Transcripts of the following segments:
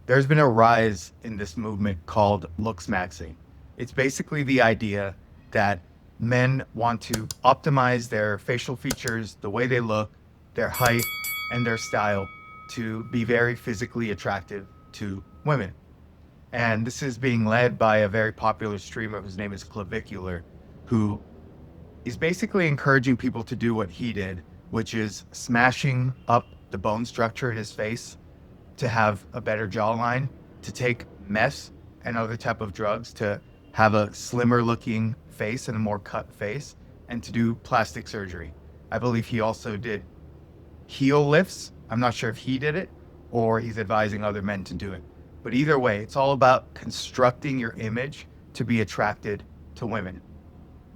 there's been a rise in this movement called looks maxing. It's basically the idea that men want to optimize their facial features, the way they look, their height, and their style to be very physically attractive to women. And this is being led by a very popular streamer whose name is Clavicular, who is basically encouraging people to do what he did, which is smashing up the bone structure in his face to have a better jawline, to take meth and other type of drugs to have a slimmer looking face and a more cut face, and to do plastic surgery. I believe he also did heel lifts. I'm not sure if he did it or he's advising other men to do it. But either way, it's all about constructing your image to be attracted to women.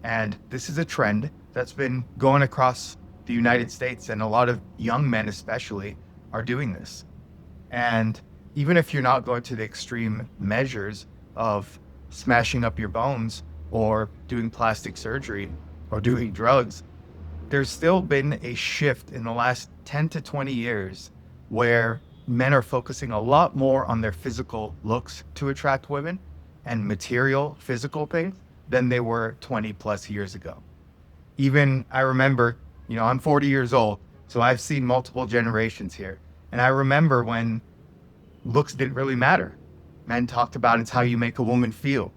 And this is a trend that's been going across the United States, and a lot of young men especially are doing this. And even if you're not going to the extreme measures of smashing up your bones or doing plastic surgery or doing drugs, there's still been a shift in the last 10 to 20 years where men are focusing a lot more on their physical looks to attract women and material physical things than they were 20 plus years ago. Even I remember, I'm 40 years old, so I've seen multiple generations here. And I remember when looks didn't really matter. Men talked about it's how you make a woman feel.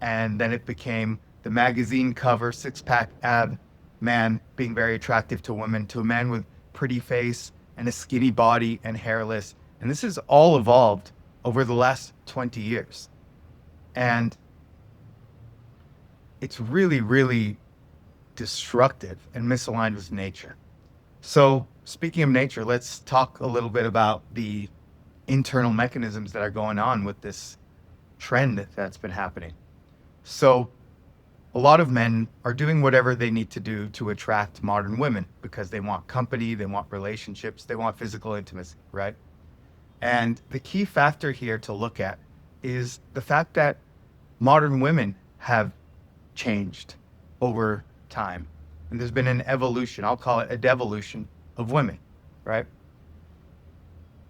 And then it became the magazine cover, six-pack ab man being very attractive to women, to a man with pretty face and a skinny body and hairless. And this has all evolved over the last 20 years. And it's really, really destructive and misaligned with nature. So speaking of nature, let's talk a little bit about the internal mechanisms that are going on with this trend that's been happening. So a lot of men are doing whatever they need to do to attract modern women because they want company, they want relationships, they want physical intimacy, right? And the key factor here to look at is the fact that modern women have changed over time. And there's been an evolution, I'll call it a devolution of women, right?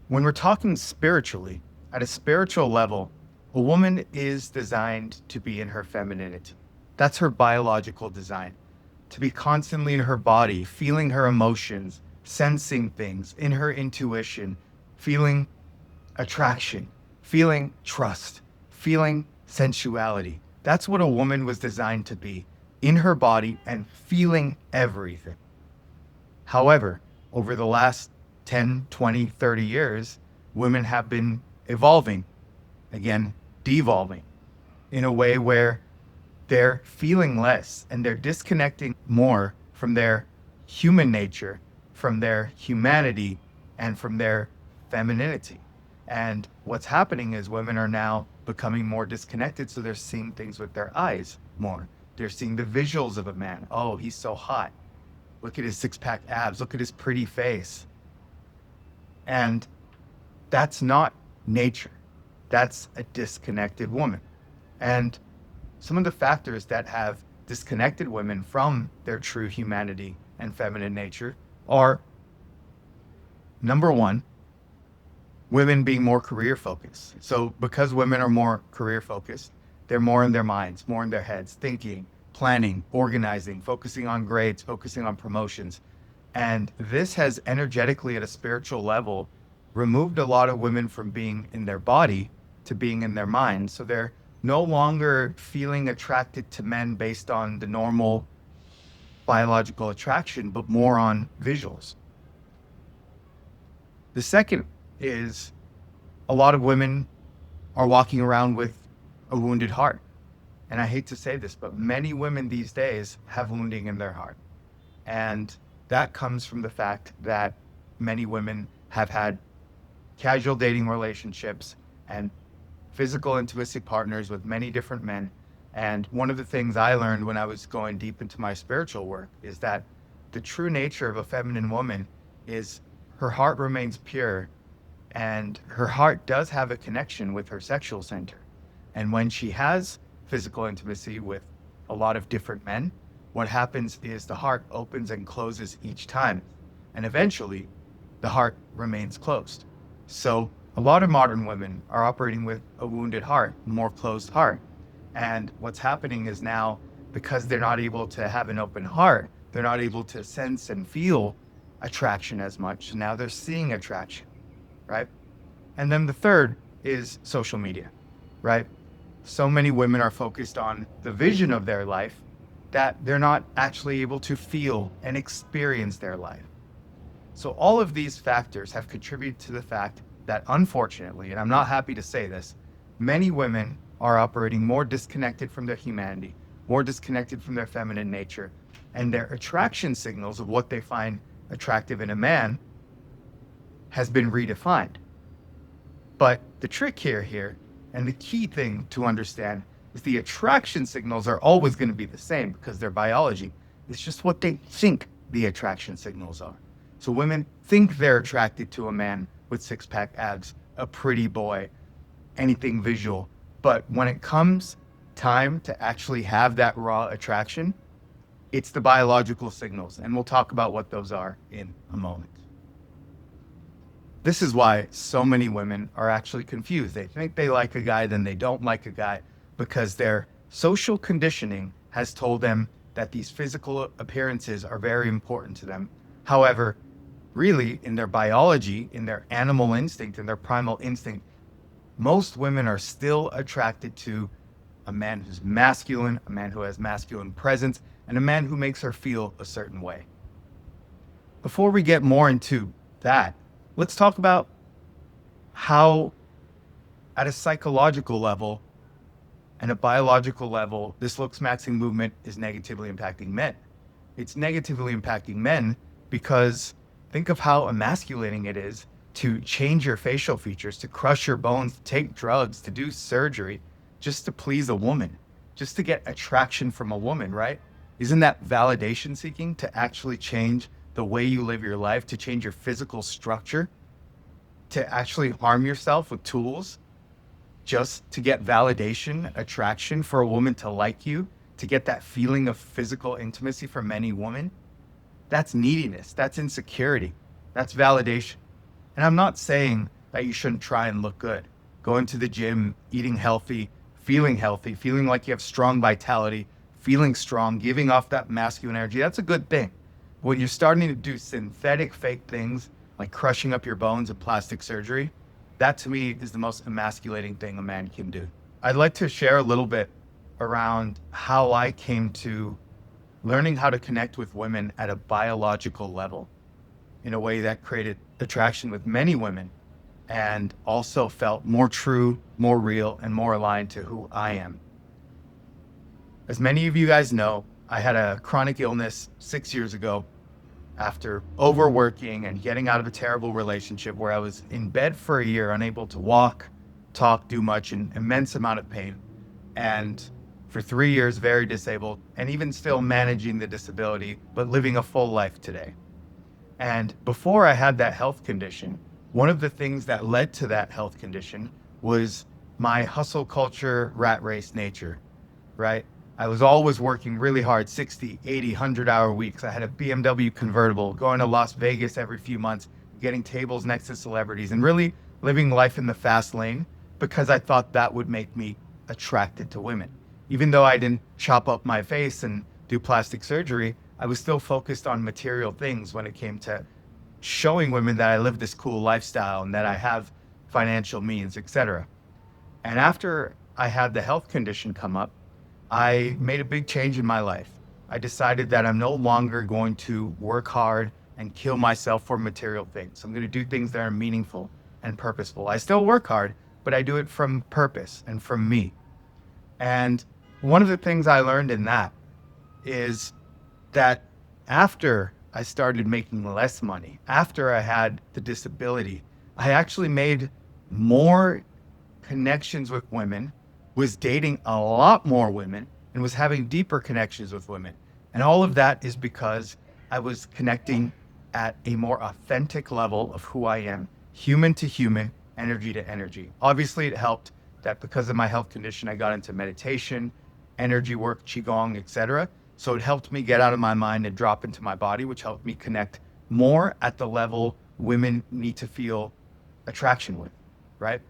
When we're talking spiritually, at a spiritual level, a woman is designed to be in her femininity. That's her biological design, to be constantly in her body, feeling her emotions, sensing things, in her intuition, feeling attraction, feeling trust, feeling sensuality. That's what a woman was designed to be, in her body and feeling everything. However, over the last 10, 20, 30 years, women have been evolving, again, devolving, in a way where they're feeling less and they're disconnecting more from their human nature, from their humanity, and from their femininity. And what's happening is women are now becoming more disconnected, so they're seeing things with their eyes more. They're seeing the visuals of a man. Oh, he's so hot. Look at his six-pack abs. Look at his pretty face. And that's not nature. That's a disconnected woman. And some of the factors that have disconnected women from their true humanity and feminine nature are, number one, women being more career focused. So because women are more career focused, they're more in their minds, more in their heads, thinking, planning, organizing, focusing on grades, focusing on promotions. And this has energetically, at a spiritual level, removed a lot of women from being in their body to being in their mind. So they're no longer feeling attracted to men based on the normal biological attraction, but more on visuals. The second is a lot of women are walking around with a wounded heart. And I hate to say this, but many women these days have wounding in their heart. And that comes from the fact that many women have had casual dating relationships and physical intimacy partners with many different men. And one of the things I learned when I was going deep into my spiritual work is that the true nature of a feminine woman is her heart remains pure, and her heart does have a connection with her sexual center. And when she has physical intimacy with a lot of different men, what happens is the heart opens and closes each time. And eventually, the heart remains closed. So A lot of modern women are operating with a wounded heart, more closed heart. And what's happening is now, because they're not able to have an open heart, they're not able to sense and feel attraction as much. Now they're seeing attraction, right? And then the third is social media, right? So many women are focused on the vision of their life that they're not actually able to feel and experience their life. So all of these factors have contributed to the fact that, unfortunately, and I'm not happy to say this, many women are operating more disconnected from their humanity, more disconnected from their feminine nature, and their attraction signals of what they find attractive in a man has been redefined. But the trick here, and the key thing to understand, is the attraction signals are always going to be the same because they're biology. It's just what they think the attraction signals are. So women think they're attracted to a man with six-pack abs, a pretty boy, anything visual. But when it comes time to actually have that raw attraction, it's the biological signals. And we'll talk about what those are in a moment. This is why so many women are actually confused. They think they like a guy, then they don't like a guy, because their social conditioning has told them that these physical appearances are very important to them. However, really, in their biology, in their animal instinct, in their primal instinct, most women are still attracted to a man who's masculine, a man who has masculine presence, and a man who makes her feel a certain way. Before we get more into that, let's talk about how, at a psychological level and a biological level, this looks maxing movement is negatively impacting men. It's negatively impacting men because think of how emasculating it is to change your facial features, to crush your bones, to take drugs, to do surgery, just to please a woman, just to get attraction from a woman, right? Isn't that validation seeking, to actually change the way you live your life, to change your physical structure, to actually harm yourself with tools just to get validation, attraction, for a woman to like you, to get that feeling of physical intimacy from any woman? That's neediness, that's insecurity, that's validation. And I'm not saying that you shouldn't try and look good. Going to the gym, eating healthy, feeling like you have strong vitality, feeling strong, giving off that masculine energy, that's a good thing. When you're starting to do synthetic fake things like crushing up your bones and plastic surgery, that to me is the most emasculating thing a man can do. I'd like to share a little bit around how I came to learning how to connect with women at a biological level in a way that created attraction with many women and also felt more true, more real, and more aligned to who I am. As many of you guys know, I had a chronic illness 6 years ago after overworking and getting out of a terrible relationship where I was in bed for a year, unable to walk, talk, do much, in immense amount of pain. And for 3 years, very disabled, and even still managing the disability, but living a full life today. And before I had that health condition, one of the things that led to that health condition was my hustle culture, rat race nature, right? I was always working really hard, 60, 80, 100-hour weeks. I had a BMW convertible, going to Las Vegas every few months, getting tables next to celebrities, and really living life in the fast lane because I thought that would make me attracted to women. Even though I didn't chop up my face and do plastic surgery, I was still focused on material things when it came to showing women that I live this cool lifestyle and that I have financial means, etc. And after I had the health condition come up, I made a big change in my life. I decided that I'm no longer going to work hard and kill myself for material things. I'm going to do things that are meaningful and purposeful. I still work hard, but I do it from purpose and from me. And one of the things I learned in that is that after I started making less money, after I had the disability, I actually made more connections with women, was dating a lot more women, and was having deeper connections with women. And all of that is because I was connecting at a more authentic level of who I am, human to human, energy to energy. Obviously, it helped that because of my health condition, I got into meditation, energy work, qigong, etc. So it helped me get out of my mind and drop into my body, which helped me connect more at the level women need to feel attraction with. right?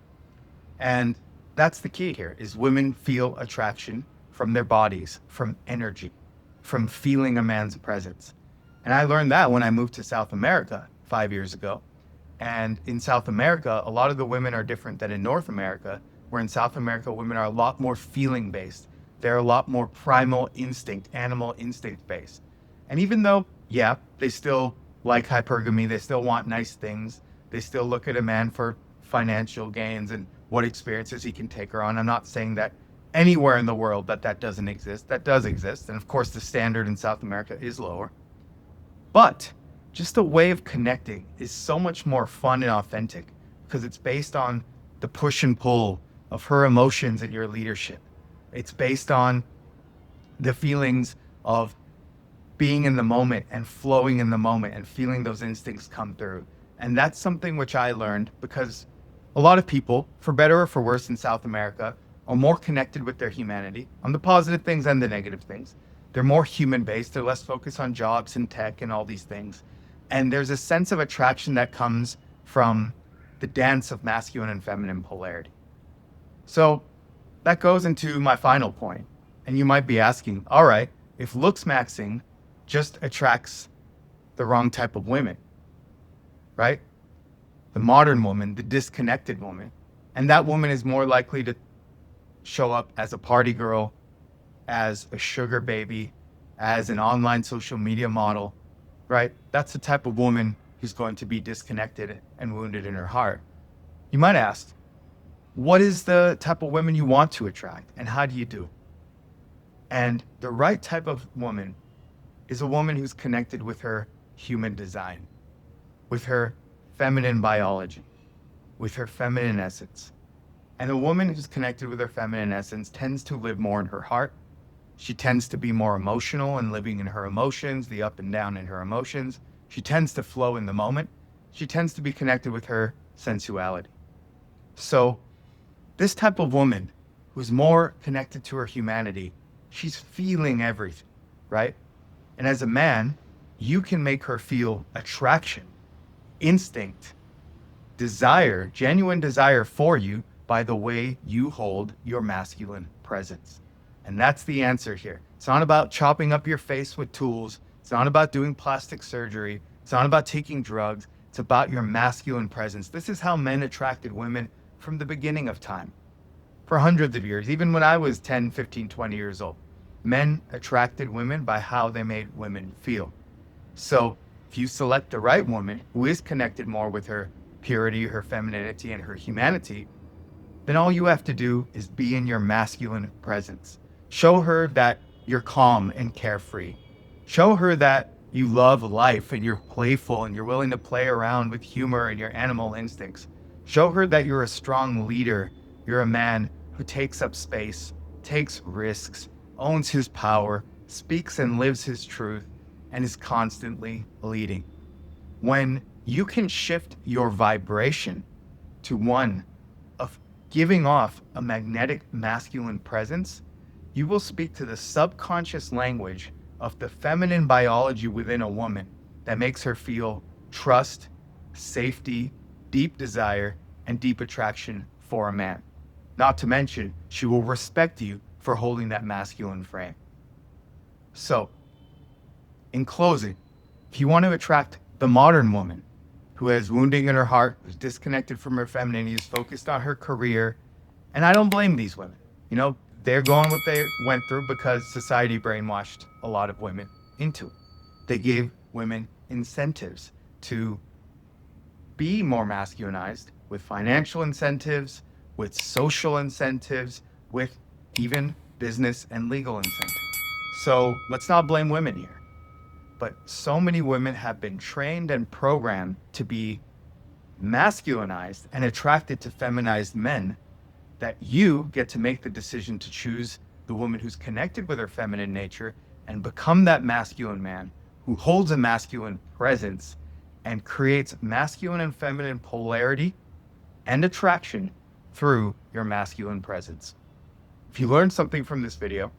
And that's the key here is women feel attraction from their bodies, from energy, from feeling a man's presence. And I learned that when I moved to South America 5 years ago. And in South America, a lot of the women are different than in North America, where in South America, women are a lot more feeling based. They're a lot more primal instinct, animal instinct based. And even though, yeah, they still like hypergamy, they still want nice things, they still look at a man for financial gains and what experiences he can take her on. I'm not saying that anywhere in the world that doesn't exist. That does exist. And of course, the standard in South America is lower. But just the way of connecting is so much more fun and authentic because it's based on the push and pull of her emotions and your leadership. It's based on the feelings of being in the moment and flowing in the moment and feeling those instincts come through. And that's something which I learned because a lot of people, for better or for worse in South America, are more connected with their humanity on the positive things and the negative things. They're more human based. They're less focused on jobs and tech and all these things. And there's a sense of attraction that comes from the dance of masculine and feminine polarity. So that goes into my final point. And you might be asking, all right, if looks maxing just attracts the wrong type of women, right? The modern woman, the disconnected woman, and that woman is more likely to show up as a party girl, as a sugar baby, as an online social media model, right? That's the type of woman who's going to be disconnected and wounded in her heart. You might ask, what is the type of women you want to attract and how do you do it? And the right type of woman is a woman who's connected with her human design, with her feminine biology, with her feminine essence. And a woman who's connected with her feminine essence tends to live more in her heart. She tends to be more emotional and living in her emotions, the up and down in her emotions. She tends to flow in the moment. She tends to be connected with her sensuality. So this type of woman who's more connected to her humanity, she's feeling everything, right? And as a man, you can make her feel attraction, instinct, desire, genuine desire for you by the way you hold your masculine presence. And that's the answer here. It's not about chopping up your face with tools. It's not about doing plastic surgery. It's not about taking drugs. It's about your masculine presence. This is how men attracted women from the beginning of time. For hundreds of years, even when I was 10, 15, 20 years old, men attracted women by how they made women feel. So if you select the right woman who is connected more with her purity, her femininity, and her humanity, then all you have to do is be in your masculine presence. Show her that you're calm and carefree. Show her that you love life and you're playful and you're willing to play around with humor and your animal instincts. Show her that you're a strong leader. You're a man who takes up space, takes risks, owns his power, speaks and lives his truth, and is constantly leading. When you can shift your vibration to one of giving off a magnetic masculine presence, you will speak to the subconscious language of the feminine biology within a woman that makes her feel trust, safety, deep desire, and deep attraction for a man. Not to mention, she will respect you for holding that masculine frame. So, in closing, if you want to attract the modern woman who has wounding in her heart, who's disconnected from her femininity, is focused on her career, and I don't blame these women. You know, they're going what they went through because society brainwashed a lot of women into it. They gave women incentives to be more masculinized with financial incentives, with social incentives, with even business and legal incentives. So let's not blame women here. But so many women have been trained and programmed to be masculinized and attracted to feminized men that you get to make the decision to choose the woman who's connected with her feminine nature and become that masculine man who holds a masculine presence and creates masculine and feminine polarity and attraction through your masculine presence. If you learned something from this video,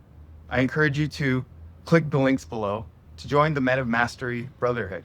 I encourage you to click the links below to join the Men of Mastery Brotherhood.